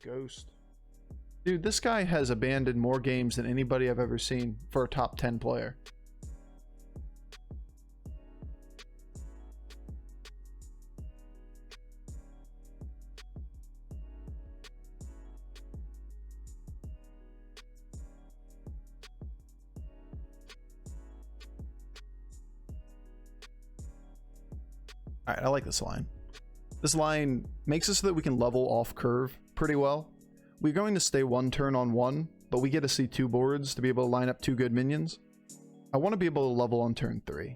Ghost. Dude, this guy has abandoned more games than anybody I've ever seen for a top 10 player. Alright, I like this line. This line makes it so that we can level off curve pretty well. We're going to stay one turn on one, but we get to see two boards to be able to line up two good minions. I want to be able to level on turn 3.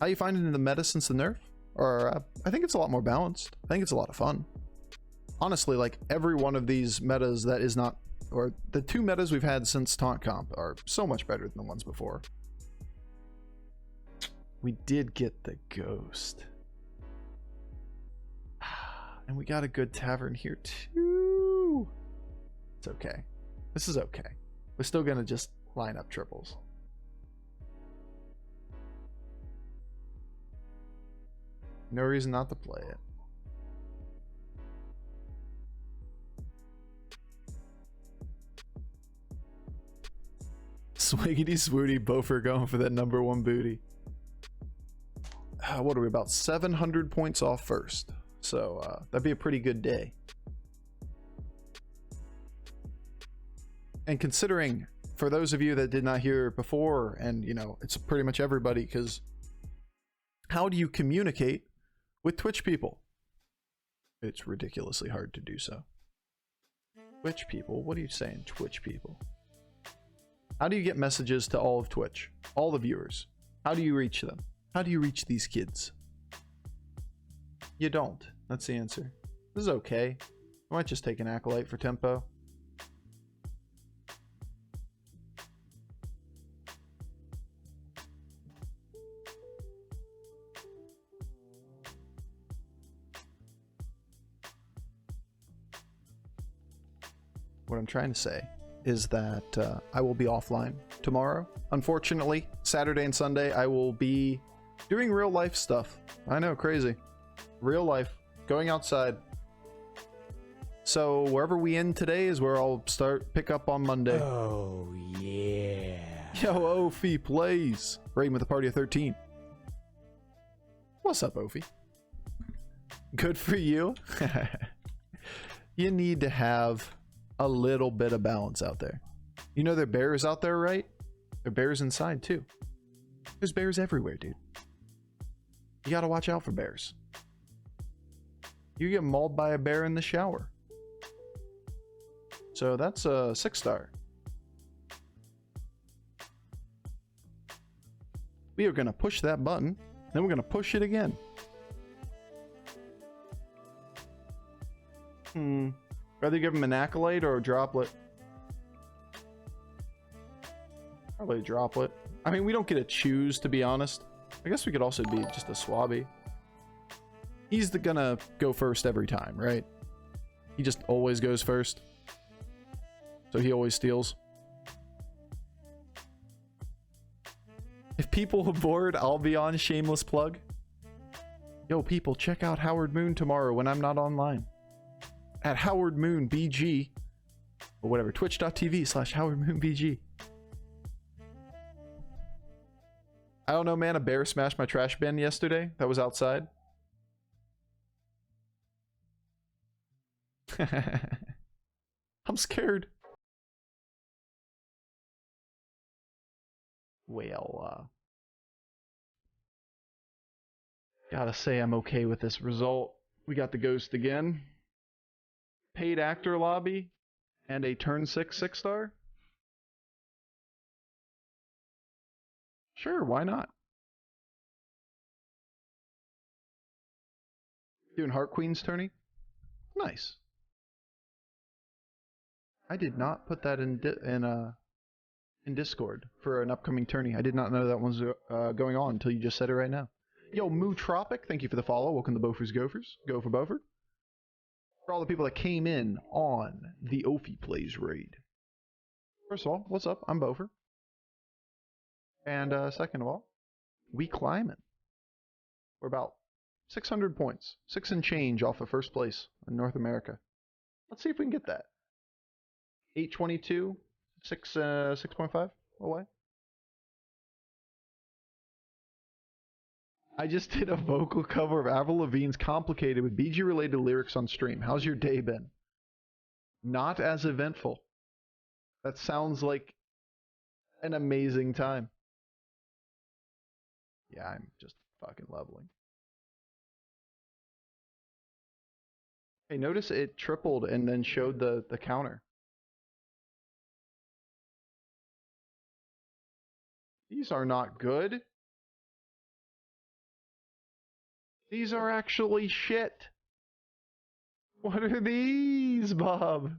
How you find it in the meta since the nerf? Or I think it's a lot more balanced. I think it's a lot of fun. Honestly, like every one of these metas that is not, or the 2 metas we've had since Taunt Comp are so much better than the ones before. We did get the Ghost. And we got a good tavern here too. It's okay. This is okay. We're still gonna just line up triples. No reason not to play it. Swiggity swooty Bofur going for that #1 booty. What are we, about 700 points off first? So that'd be a pretty good day. And considering, for those of you that did not hear before, and you know, it's pretty much everybody, because how do you communicate with Twitch people? It's ridiculously hard to do so. Twitch people? What are you saying, Twitch people? How do you get messages to all of Twitch? All the viewers? How do you reach them? How do you reach these kids? You don't. That's the answer. This is okay. I might just take an Acolyte for tempo. What I'm trying to say is that I will be offline tomorrow. Unfortunately, Saturday and Sunday, I will be doing real life stuff. I know, crazy. Real life. Going outside. So wherever we end today is where I'll pick up on Monday. Oh, yeah. Yo, Ophi plays. Raiding with a party of 13. What's up, Ophi? Good for you. You need to have a little bit of balance out there. You know there are bears out there, right? There are bears inside too. There's bears everywhere, dude. You gotta watch out for bears. You get mauled by a bear in the shower. So that's a 6-star. We are gonna push that button, then we're gonna push it again. Rather give him an Acolyte or a Droplet? Probably a Droplet. I mean, we don't get to choose, to be honest. I guess we could also be just a Swabby. He's gonna go first every time, right? He just always goes first. So he always steals. If people are bored, I'll be on. Shameless plug. Yo, people, check out Howard Moon tomorrow when I'm not online. At Howard Moon BG. Or whatever. Twitch.tv/Howard Moon BG. I don't know, man. A bear smashed my trash bin yesterday. That was outside. I'm scared. Well, gotta say I'm okay with this result. We got the Ghost again. Paid actor lobby. And a turn 6 6-star. Sure, why not? Doing Heart Queen's tourney? Nice. I did not put that in Discord for an upcoming tourney. I did not know that one's going on until you just said it right now. Yo, Mootropic, thank you for the follow. Welcome to Bofur's Gophers. Go for Bofur. For all the people that came in on the Ophi Plays raid. First of all, what's up? I'm Bofur. And second of all, we climbing. We're about 600 points. 6 and change off of first place in North America. Let's see if we can get that. 822, 6.5 away. I just did a vocal cover of Avril Lavigne's Complicated with BG related lyrics on stream. How's your day been? Not as eventful. That sounds like an amazing time. Yeah, I'm just fucking leveling. Hey, notice it tripled and then showed the counter. These are not good. These are actually shit. What are these, Bob?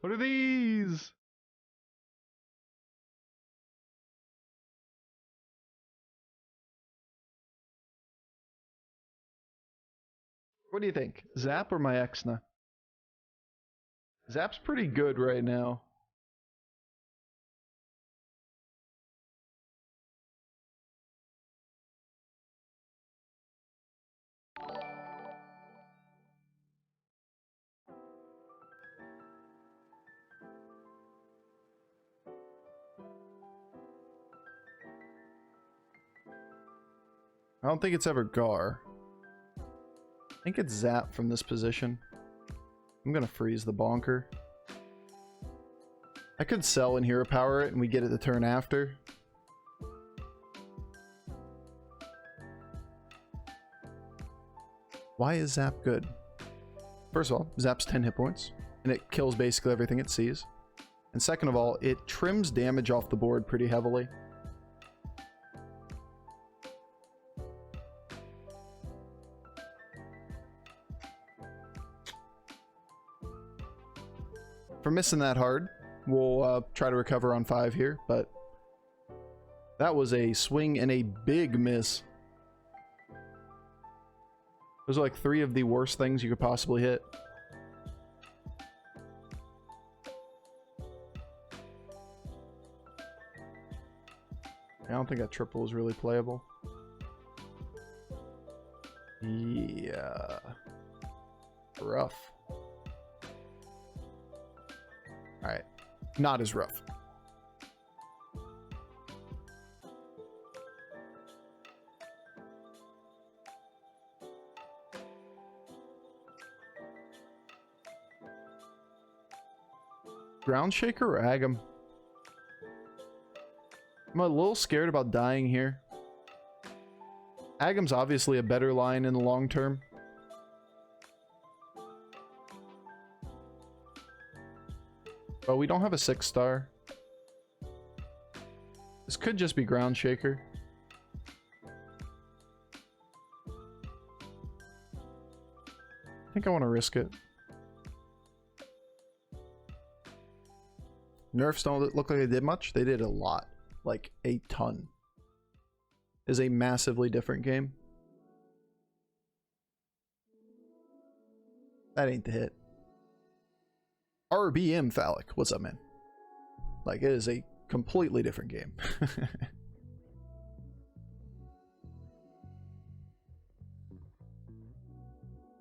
What are these? What do you think? Zap or my Exna? Zap's pretty good right now. I don't think it's ever Gar. I think it's Zap from this position. I'm gonna freeze the bonker. I could sell and hero power it and we get it the turn after. Why is Zap good? First of all, Zap's 10 hit points and it kills basically everything it sees. And second of all, it trims damage off the board pretty heavily. For missing that hard, we'll try to recover on 5 here, but that was a swing and a big miss. Those are like 3 of the worst things you could possibly hit. I don't think that triple is really playable. Yeah. Rough. Alright. Not as rough. Ground Shaker or Agam? I'm a little scared about dying here. Agam's obviously a better line in the long term. But we don't have a 6-star. This could just be Ground Shaker. I think I want to risk it. Nerfs don't look like they did much. They did a lot. Like a ton. Is a massively different game. That ain't the hit. RBM Phallic. What's up, man? Like, it is a completely different game.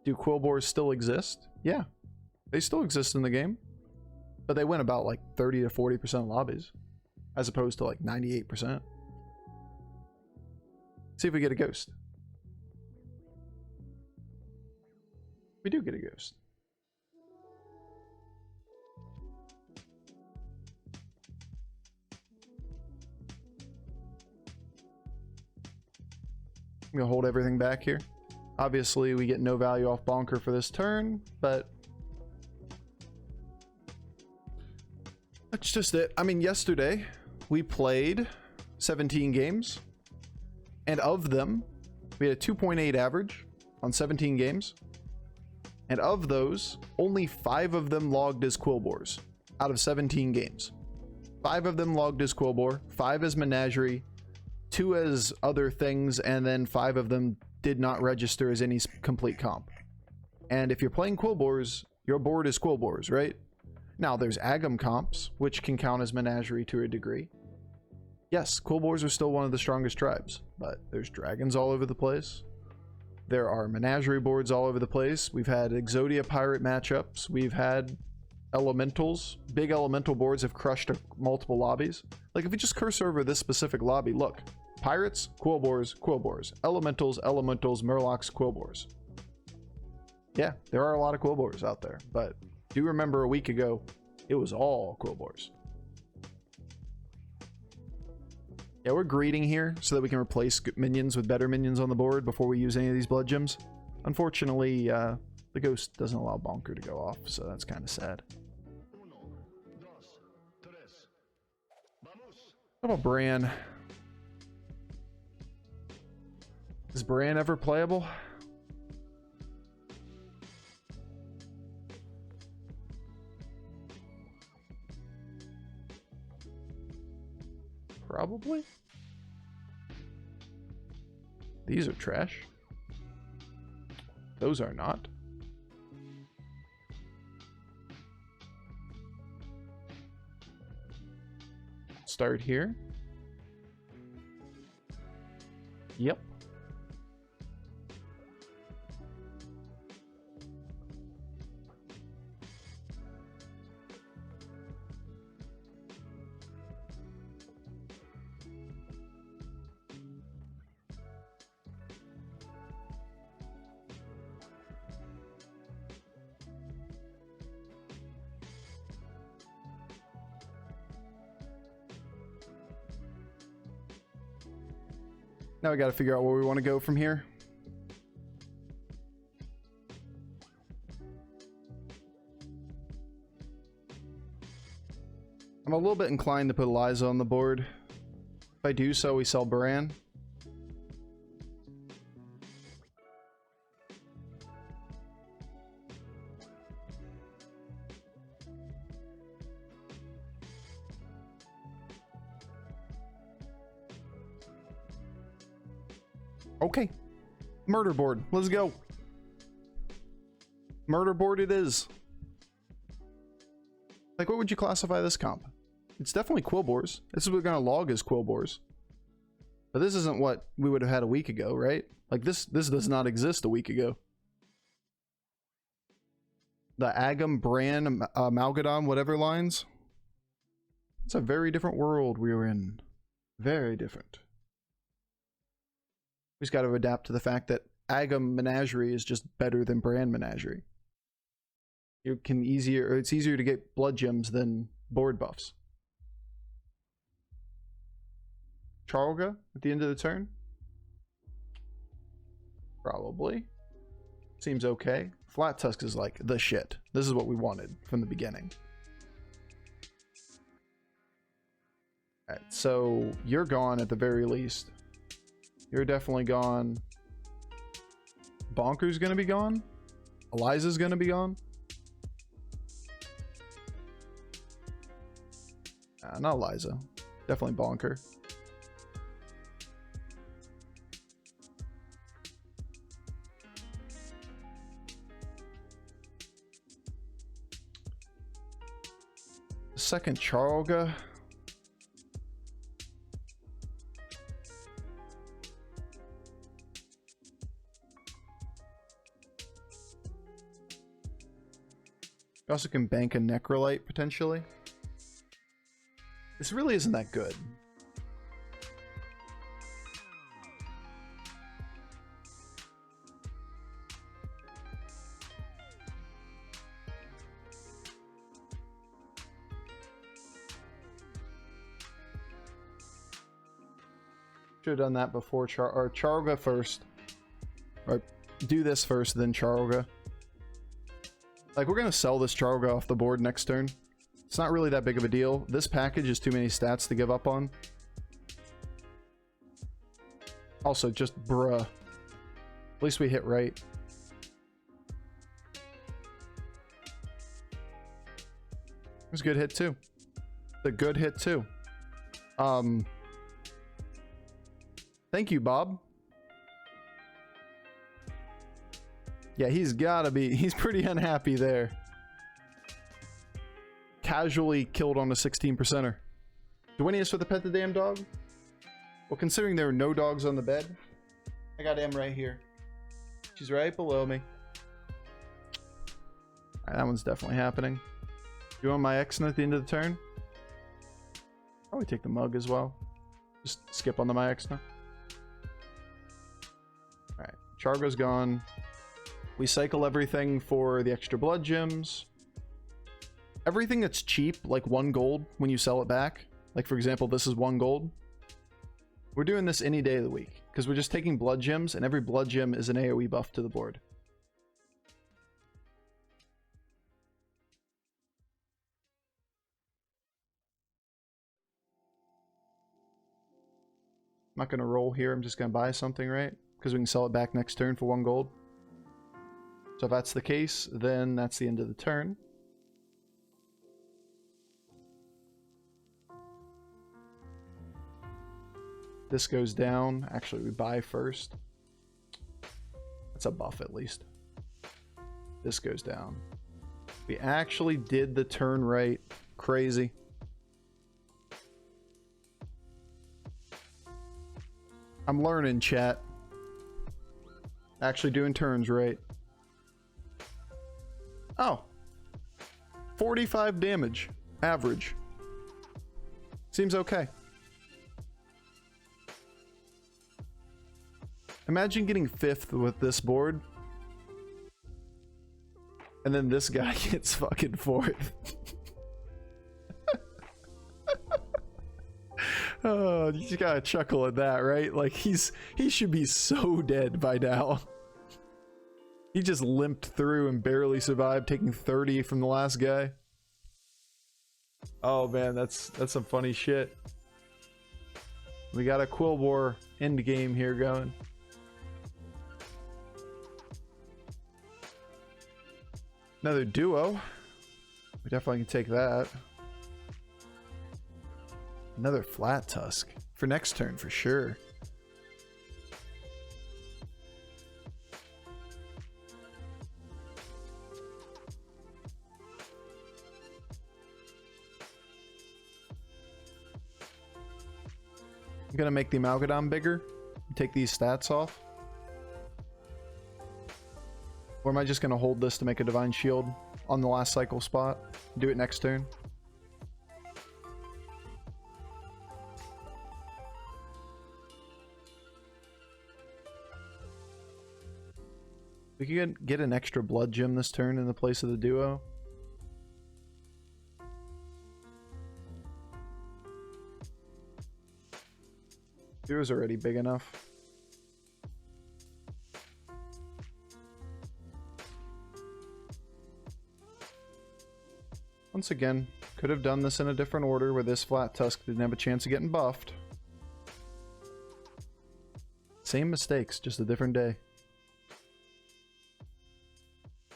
Do Quillboars still exist? Yeah. They still exist in the game. But they win about like 30 to 40% of lobbies. As opposed to like 98%. See if we get a ghost. We do get a ghost. I'm gonna hold everything back here. Obviously, we get no value off Bonker for this turn, but that's just it. I mean, yesterday we played 17 games, and of them, we had a 2.8 average on 17 games. And of those, only 5 of them logged as Quillboars out of 17 games. 5 of them logged as Quillboar, 5 as Menagerie, 2 as other things, and then 5 of them did not register as any complete comp. And if you're playing Quillboars, your board is Quillboars, right? Now, there's Agam comps, which can count as Menagerie to a degree. Yes, Quillboars are still one of the strongest tribes, but there's dragons all over the place. There are menagerie boards all over the place. We've had Exodia pirate matchups. We've had elementals. Big elemental boards have crushed multiple lobbies. Like, if you just cursor over this specific lobby, look. Pirates, Quillboars, Quillboars. Elementals, Elementals, Murlocs, Quillboars. Yeah, there are a lot of Quillboars out there, but do remember a week ago, it was all Quillboars. Yeah, we're greeting here so that we can replace minions with better minions on the board before we use any of these blood gems. Unfortunately, the ghost doesn't allow Bonker to go off, so that's kind of sad. How about Bran? Is Bran ever playable? Probably. These are trash. Those are not. Start here. Yep. Now we got to figure out where we want to go from here. I'm a little bit inclined to put Eliza on the board. If I do so, we sell Bran. Okay. Murder board. Let's go. Murder board it is. Like, what would you classify this comp? It's definitely Quillboars. This is what we're going to log as Quillboars. But this isn't what we would have had a week ago, right? Like, this does not exist a week ago. The Agam, Bran, Malgadon, whatever lines. It's a very different world we were in. Very different. We just got to adapt to the fact that Agam Menagerie is just better than Bran Menagerie. It's easier to get blood gems than board buffs. Charlga at the end of the turn? Probably. Seems okay. Flat Tusk is like the shit. This is what we wanted from the beginning. Alright, so you're gone at the very least. You're definitely gone. Bonker's gonna be gone. Eliza's gonna be gone. Not Eliza. Definitely Bonker. Second Charlga. You also can bank a Necrolite, potentially. This really isn't that good. Should have done that before Charlga first. Or do this first, then Charlga. Like, we're gonna sell this Charlga off the board next turn. It's not really that big of a deal. This package is too many stats to give up on. Also, just bruh. At least we hit right. It was a good hit too. A good hit too. Thank you, Bob. Yeah, he's pretty unhappy there. Casually killed on a 16%er. Duinius with a pet the damn dog? Well, considering there are no dogs on the bed, I got him right here. She's right below me. Alright, that one's definitely happening. Do you want my Exna at the end of the turn? Probably take the mug as well. Just skip on the my Exna. Alright, Chargo's gone. We cycle everything for the extra blood gems. Everything that's cheap, like 1 gold when you sell it back. Like for example, this is 1 gold. We're doing this any day of the week because we're just taking blood gems, and every blood gem is an AoE buff to the board. I'm not going to roll here. I'm just going to buy something, right? Because we can sell it back next turn for 1 gold. So if that's the case, then that's the end of the turn. This goes down. Actually, we buy first. That's a buff at least. This goes down. We actually did the turn right. Crazy. I'm learning, chat. Actually doing turns right. Oh. 45 damage. Average. Seems okay. Imagine getting 5th with this board. And then this guy gets fucking 4th. Oh, you just gotta chuckle at that, right? Like he should be so dead by now. He just limped through and barely survived, taking 30 from the last guy. Oh man, that's some funny shit. We got a Quillboar end game here going. Another duo. We definitely can take that. Another flat tusk for next turn for sure. I'm gonna make the Amalgadon bigger and take these stats off. Or am I just gonna hold this to make a Divine Shield on the last cycle spot? Do it next turn. We could get an extra blood gem this turn in the place of the duo. Duo's already big enough. Once again, could have done this in a different order where this flat tusk didn't have a chance of getting buffed. Same mistakes, just a different day.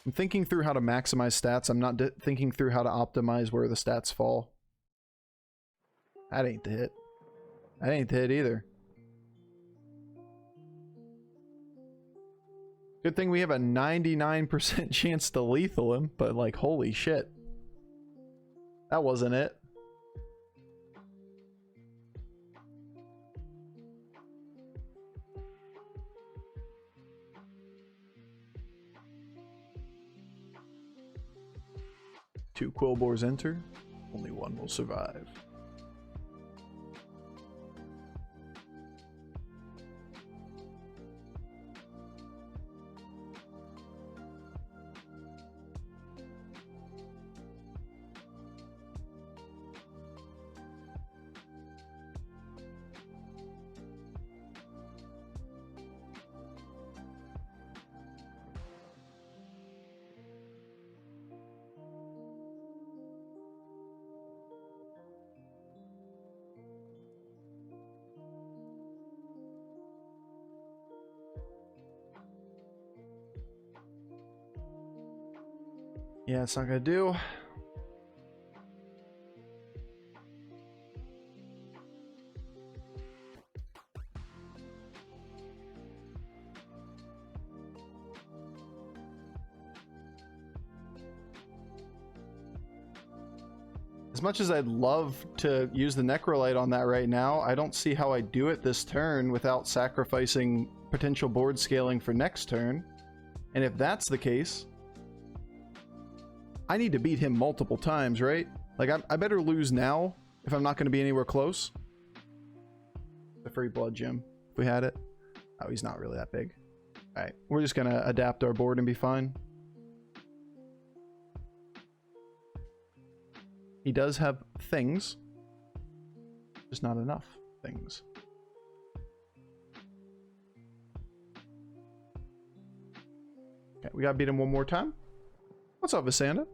I'm thinking through how to maximize stats. I'm not thinking through how to optimize where the stats fall. That ain't the hit. That ain't the hit either. Good thing we have a 99% chance to lethal him, but like, holy shit. That wasn't it. Two Quillboars enter. Only one will survive. Yeah, it's not gonna do. As much as I'd love to use the Necrolite on that right now, I don't see how I do it this turn without sacrificing potential board scaling for next turn. And if that's the case, I need to beat him multiple times, right? Like, I better lose now if I'm not going to be anywhere close. The free blood gem, if we had it. Oh, he's not really that big. All right, we're just going to adapt our board and be fine. He does have things, just not enough things. Okay, we gotta beat him one more time. What's up, Visanda?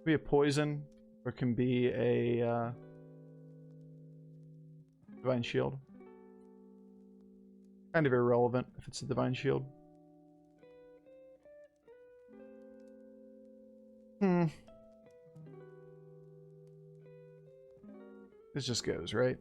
Be a poison, or it can be a divine shield. Kind of irrelevant if it's a divine shield. This just goes, right?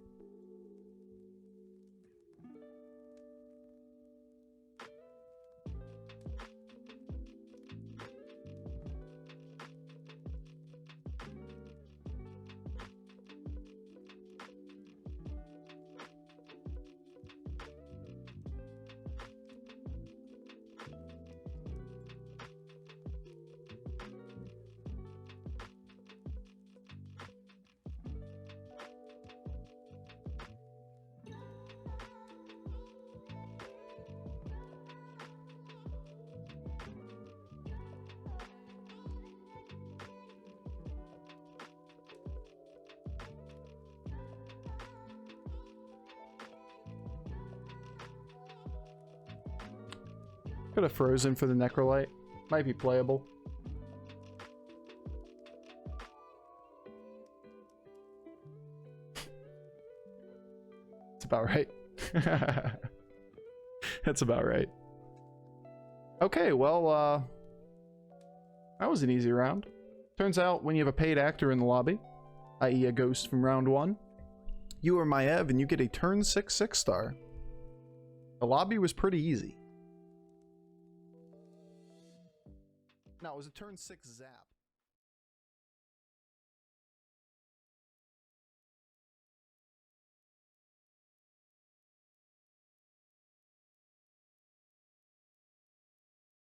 Could have frozen for the Necrolite. Might be playable. That's about right. That's about right. Okay, well, that was an easy round. Turns out when you have a paid actor in the lobby, i.e. a ghost from round 1, you are Maiev and you get a turn 6 6-star. The lobby was pretty easy. No, it was a turn 6 zap.